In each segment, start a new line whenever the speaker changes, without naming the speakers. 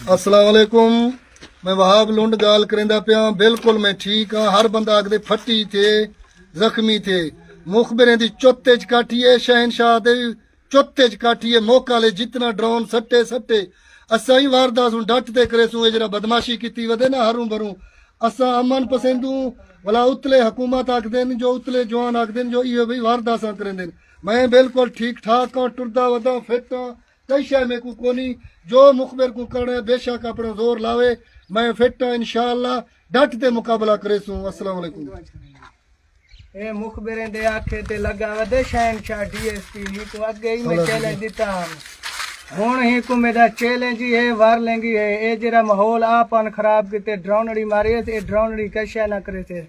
अस्सलाम वालेकुम। मैं वहाब लुंड गाल करेंदा पिया। बिल्कुल मैं ठीक हाँ। हर बंदा आखदे फटी थे, जख्मी थे। मुखबिरें दी चोते च काटिए, शहनशाह दे चोते च काटिए। मौका ले जितना ड्रोन सट्टे सट्टे असा ही वारदात हूँ डट ते करे सूं। जरा बदमाशी की वधे ना हरू भरू। असा अमन पसंदू भला उतले हुकूमत आखदे जो उतले जवान आखदे जो इहो भी वारदात करेंदे। मैं बिल्कुल ठीक ठाक हाँ, टुरदा वदा फिट हाँ, कई शय में को कोनी। जो मुखबिर को करना है बेशक अपना जोर लावे। मैं फिट हाँ इंशाअल्लाह, डट ते मुकाबला करे सूं। अस्सलाम वालेकुम।
ए मुखबिरें दे आखे ते लगा वदे शहनशाह डीएसपी ही को अगे ही मैं चैलेंज दिता हुण ही को मेरा चैलेंज ही है वार लेंगी है। ए जरा माहौल आपन खराब किते ड्रोनड़ी मारी है, ड्रोनड़ी कशा ना करे थे।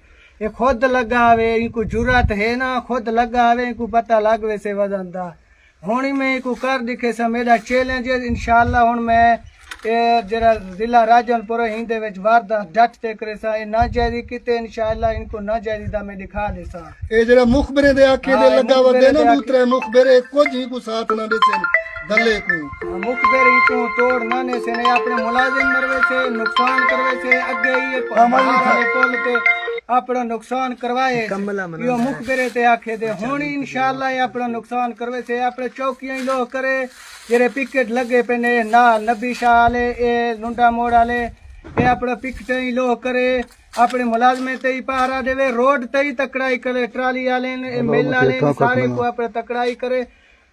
ये खुद लगा आवे, इनको जुरात है ना, खुद लगा आवे, इनको पता लग वैसे वजन दा हुण ही मैं इनको कर दिखे सा। मेरा चैलेंज है इंशाअल्लाह। हुण मैं ए जरा जिला राजनपुर हिंदे विच वारदात डट ते करे सा। ए नाजायज़ी किते इंशाअल्लाह इनको नाजायज़ी दा मैं दिखा दे सा।
ए जरा मुखबिरे दे आखे दे लगा वदे ना दूसरे मुखबिरे कुछ ही को साथ ना देसन दले को
मुखबिर को तोड़ ना ने से ने अपने मुलाजिम मरवे से नुकसान करवे से अगे ही पुल ते अपना नुकसान करवाए। यो मुखबिरे ते आखे दे हुण इंशाअल्लाह अपना नुकसान करवे से। अपने चौकियां ही लोग करे जेरे पिकेट लगे पे ने ना नबी शाह वाले ए लुंडा मोड़ वाले ए अपना पिकेट ही लोग करे। अपने मुलाजमे ते ही पहरा देवे, रोड ते ही तकड़ाई करे, ट्राली वाले मिल वाले सारे को अपने तकड़ाई करे,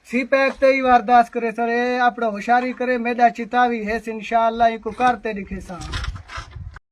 सी पैक ते ही वारदात करे सर। ए अपना होशियारी करे। मेरा चितावी है इंशाअल्लाह इनको करते दिखे सा।